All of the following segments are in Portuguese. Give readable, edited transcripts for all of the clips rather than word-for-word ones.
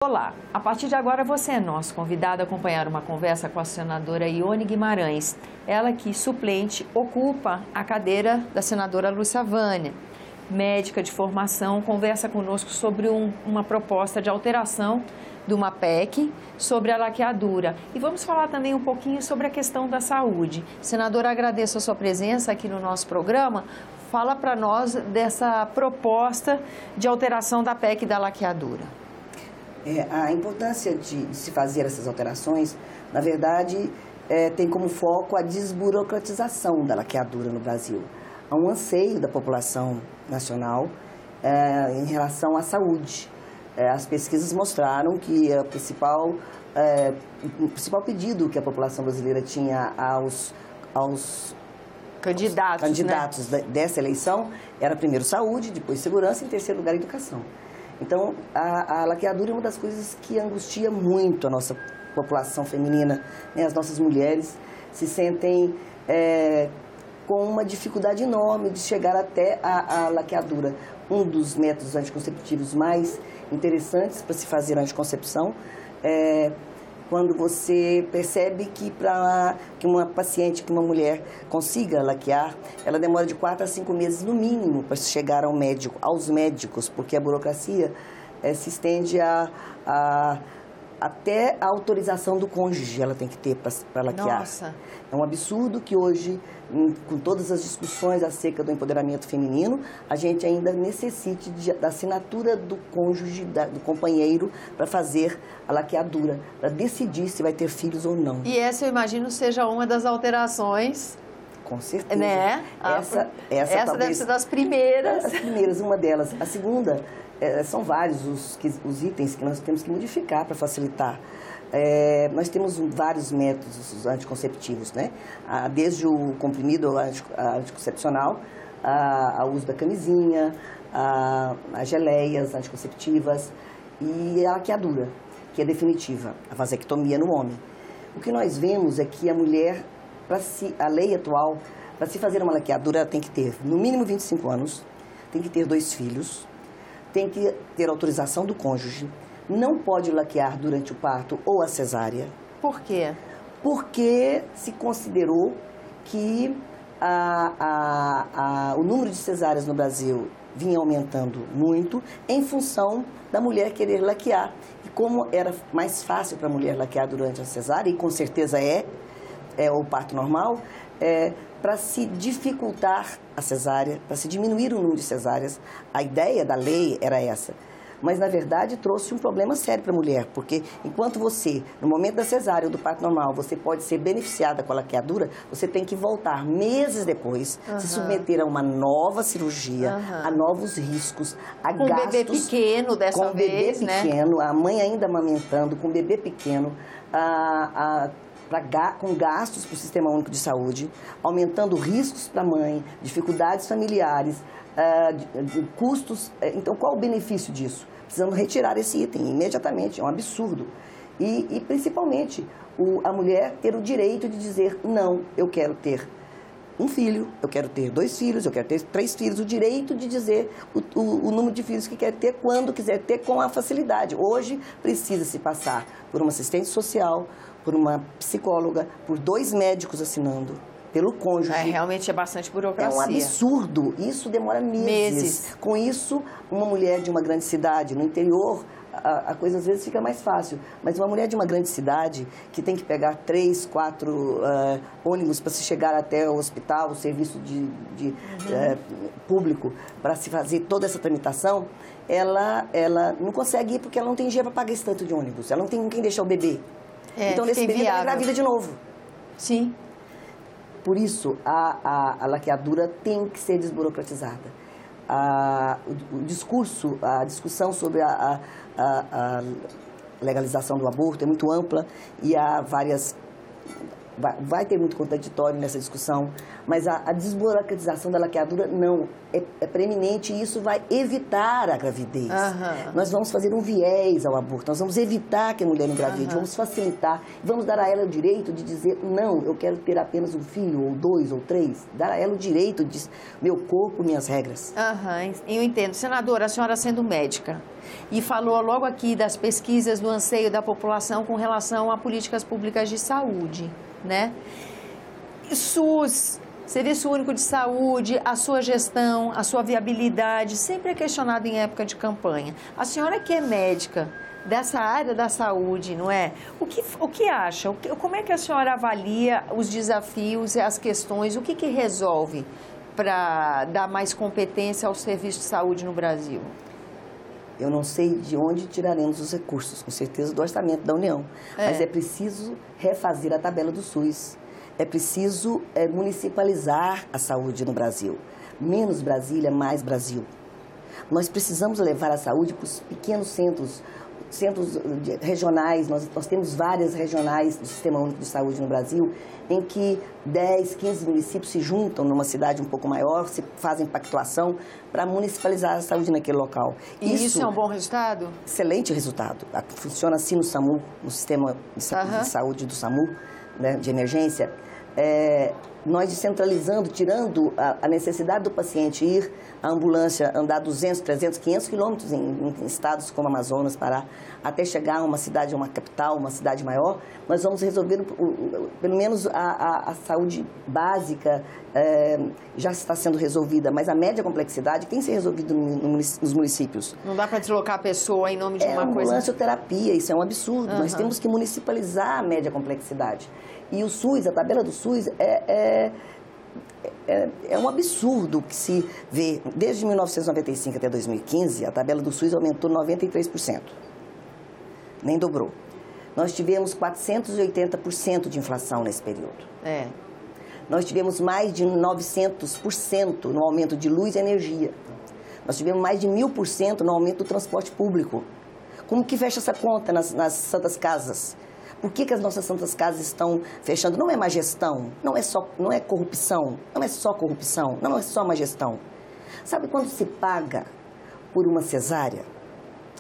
Olá, a partir de agora você é nosso convidado a acompanhar uma conversa com a senadora Ione Guimarães. Ela que, suplente, ocupa a cadeira da senadora Lúcia Vânia. Médica de formação, conversa conosco sobre uma proposta de alteração de uma PEC sobre a laqueadura. E vamos falar também um pouquinho sobre a questão da saúde. Senadora, agradeço a sua presença aqui no nosso programa. Fala para nós dessa proposta de alteração da PEC da laqueadura. A importância de se fazer essas alterações, na verdade, tem como foco a desburocratização da laqueadura no Brasil. Há um anseio da população nacional em relação à saúde. As pesquisas mostraram que o principal pedido que a população brasileira tinha aos candidatos dessa eleição era primeiro saúde, depois segurança e em terceiro lugar educação. Então, a laqueadura é uma das coisas que angustia muito a nossa população feminina, né? As nossas mulheres se sentem com uma dificuldade enorme de chegar até a laqueadura. Um dos métodos anticonceptivos mais interessantes para se fazer a anticoncepção é quando você percebe que para que uma paciente, que uma mulher consiga laquear, ela demora de 4 a 5 meses no mínimo para chegar aos médicos, porque a burocracia se estende até a autorização do cônjuge ela tem que ter para laquear. Nossa. É um absurdo que hoje, com todas as discussões acerca do empoderamento feminino, a gente ainda necessite da assinatura do cônjuge, do companheiro, para fazer a laqueadura, para decidir se vai ter filhos ou não. E essa, eu imagino, seja uma das alterações. Com certeza. Né? Essa talvez deve ser das primeiras. Das primeiras, uma delas. A segunda, são vários os itens que nós temos que modificar para facilitar. Nós temos vários métodos anticonceptivos, né? Desde o comprimido anticoncepcional, ao uso da camisinha, as geleias anticonceptivas e a laqueadura, que é definitiva, a vasectomia no homem. O que nós vemos é que a mulher, a lei atual, para se fazer uma laqueadura, ela tem que ter no mínimo 25 anos, tem que ter 2 filhos, tem que ter autorização do cônjuge, não pode laquear durante o parto ou a cesárea. Por quê? Porque se considerou que o número de cesáreas no Brasil vinha aumentando muito em função da mulher querer laquear. E como era mais fácil para a mulher laquear durante a cesárea, e com certeza o parto normal, para se dificultar a cesárea, para se diminuir o número de cesáreas, a ideia da lei era essa. Mas, na verdade, trouxe um problema sério para a mulher, porque enquanto você, no momento da cesárea ou do parto normal, você pode ser beneficiada com a laqueadura, você tem que voltar meses depois, se submeter a uma nova cirurgia, a novos riscos, a gastos. Com bebê pequeno dessa vez, né? Com bebê pequeno, a mãe ainda amamentando, com bebê pequeno, com gastos para o Sistema Único de Saúde, aumentando riscos para a mãe, dificuldades familiares, custos. Então, qual o benefício disso? Precisamos retirar esse item imediatamente, é um absurdo. E principalmente, a mulher ter o direito de dizer, não, eu quero ter um filho, eu quero ter 2 filhos, eu quero ter 3 filhos, o direito de dizer o número de filhos que quer ter, quando quiser ter, com a facilidade. Hoje, precisa-se passar por uma assistente social, por uma psicóloga, por 2 médicos assinando, pelo cônjuge. Realmente é bastante burocracia. É um absurdo. Isso demora meses. Com isso, uma mulher de uma grande cidade, no interior, a coisa às vezes fica mais fácil. Mas uma mulher de uma grande cidade, que tem que pegar 3, 4 ônibus para se chegar até o hospital, o serviço público, para se fazer toda essa tramitação, ela não consegue ir porque ela não tem dinheiro para pagar esse tanto de ônibus. Ela não tem com quem deixar o bebê. Então, nesse período, ela engravida de novo. Sim. Por isso, a laqueadura tem que ser desburocratizada. A discussão sobre a legalização do aborto é muito ampla e há várias vai ter muito contraditório nessa discussão, mas a desburocratização da laqueadura não, é preeminente e isso vai evitar a gravidez. Nós vamos fazer um viés ao aborto, nós vamos evitar que a mulher engravide, vamos facilitar, vamos dar a ela o direito de dizer, não, eu quero ter apenas um filho, ou 2, ou 3, dar a ela o direito de meu corpo, minhas regras. Eu entendo. Senadora, a senhora sendo médica, e falou logo aqui das pesquisas do anseio da população com relação a políticas públicas de saúde, né? SUS, Serviço Único de Saúde, a sua gestão, a sua viabilidade, sempre é questionado em época de campanha. A senhora que é médica dessa área da saúde, não é? O que acha? Como é que a senhora avalia os desafios e as questões? O que resolve para dar mais competência ao serviço de saúde no Brasil? Eu não sei de onde tiraremos os recursos, com certeza do orçamento da União. Mas é preciso refazer a tabela do SUS. É preciso municipalizar a saúde no Brasil. Menos Brasília, mais Brasil. Nós precisamos levar a saúde para os pequenos centros regionais. Nós temos várias regionais do Sistema Único de Saúde no Brasil, em que 10, 15 municípios se juntam numa cidade um pouco maior, se fazem pactuação para municipalizar a saúde naquele local. E isso é um bom resultado? Excelente resultado. Funciona assim no SAMU, no Sistema de Saúde do SAMU, né, de emergência. Nós descentralizando, tirando a necessidade do paciente ir à ambulância, andar 200, 300, 500 quilômetros em estados como Amazonas, Pará, até chegar a uma cidade, uma capital, uma cidade maior, nós vamos resolver, pelo menos a saúde básica já está sendo resolvida, mas a média complexidade tem que ser resolvida nos municípios. Não dá para deslocar a pessoa em nome de uma coisa... É ambulancioterapia, isso é um absurdo. Nós temos que municipalizar a média complexidade. E o SUS, a tabela do SUS é um absurdo que se vê. Desde 1995 até 2015, a tabela do SUS aumentou 93%. Nem dobrou. Nós tivemos 480% de inflação nesse período. Nós tivemos mais de 900% no aumento de luz e energia. Nós tivemos mais de 1000% no aumento do transporte público. Como que fecha essa conta nas santas casas? Por que as nossas santas casas estão fechando? Não é má gestão, não é corrupção, não é só corrupção, não é só má gestão. Sabe quando se paga por uma cesárea?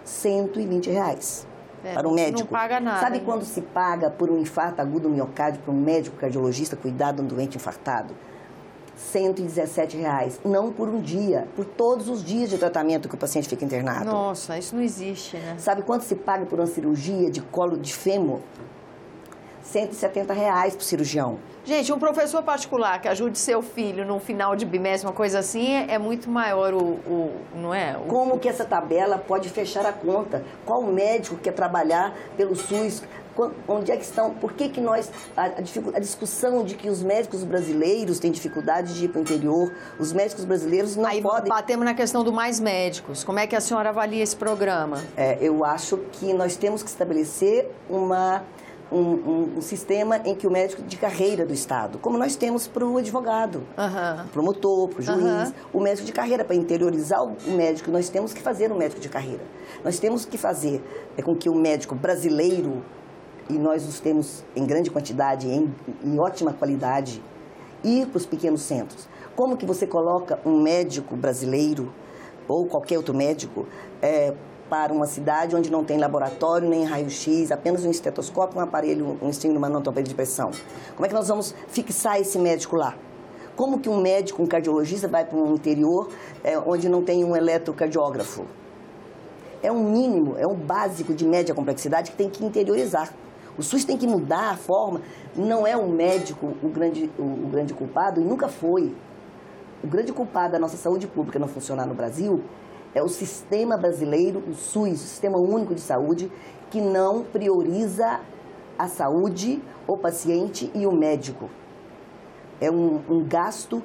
R$120 para um médico. Não paga nada. Sabe quando se paga por um infarto agudo do miocárdio para um médico cardiologista cuidar de um doente infartado? R$117, não por um dia, por todos os dias de tratamento que o paciente fica internado. Nossa, isso não existe, né? Sabe quanto se paga por uma cirurgia de colo de fêmur? R$170 para o cirurgião. Gente, um professor particular que ajude seu filho no final de bimestre, uma coisa assim, é muito maior não é? Como que essa tabela pode fechar a conta? Qual médico quer trabalhar pelo SUS? Onde é que estão? Por que nós... A discussão de que os médicos brasileiros têm dificuldade de ir para o interior, os médicos brasileiros não podem... Aí batemos na questão do Mais Médicos. Como é que a senhora avalia esse programa? Eu acho que nós temos que estabelecer um sistema em que o médico de carreira do Estado, como nós temos para o advogado, para o promotor, para o juiz, o médico de carreira, para interiorizar o médico, nós temos que fazer um médico de carreira. Nós temos que fazer com que o médico brasileiro, e nós os temos em grande quantidade, em ótima qualidade, ir para os pequenos centros. Como que você coloca um médico brasileiro, ou qualquer outro médico, para uma cidade onde não tem laboratório, nem raio-x, apenas um estetoscópio, um aparelho, um estímulo manotômetro de pressão? Como é que nós vamos fixar esse médico lá? Como que um médico, um cardiologista vai para um interior onde não tem um eletrocardiógrafo? É um mínimo, é um básico de média complexidade que tem que interiorizar. O SUS tem que mudar a forma. Não é o médico o grande culpado, e nunca foi. O grande culpado da nossa saúde pública não funcionar no Brasil é o sistema brasileiro, o SUS, o Sistema Único de Saúde, que não prioriza a saúde, o paciente e o médico. É um gasto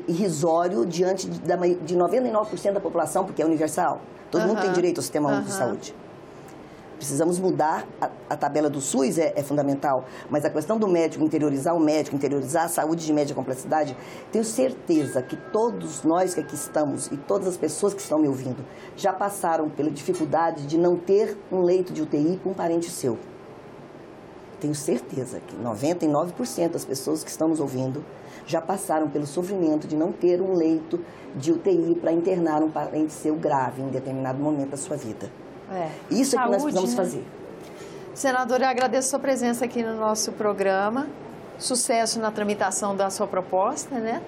irrisório diante de 99% da população, porque é universal. Todo mundo tem direito ao Sistema Único de Saúde. Precisamos mudar, a tabela do SUS é fundamental, mas a questão do médico, interiorizar o médico, interiorizar a saúde de média complexidade, tenho certeza que todos nós que aqui estamos e todas as pessoas que estão me ouvindo já passaram pela dificuldade de não ter um leito de UTI com um parente seu. tenho certeza que 99% das pessoas que estão nos ouvindo já passaram pelo sofrimento de não ter um leito de UTI para internar um parente seu grave em determinado momento da sua vida. Isso é que nós precisamos fazer. Senadora, eu agradeço a sua presença aqui no nosso programa. Sucesso na tramitação da sua proposta, né?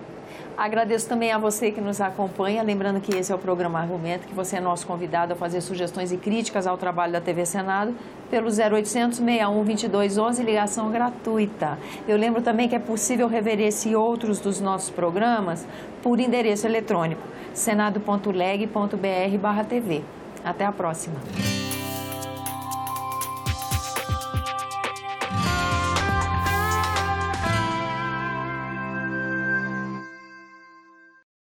Agradeço também a você que nos acompanha, lembrando que esse é o programa Argumento, que você é nosso convidado a fazer sugestões e críticas ao trabalho da TV Senado pelo 0800 61 2211, ligação gratuita. Eu lembro também que é possível rever esse e outros dos nossos programas por endereço eletrônico senado.leg.br/TV. Até a próxima.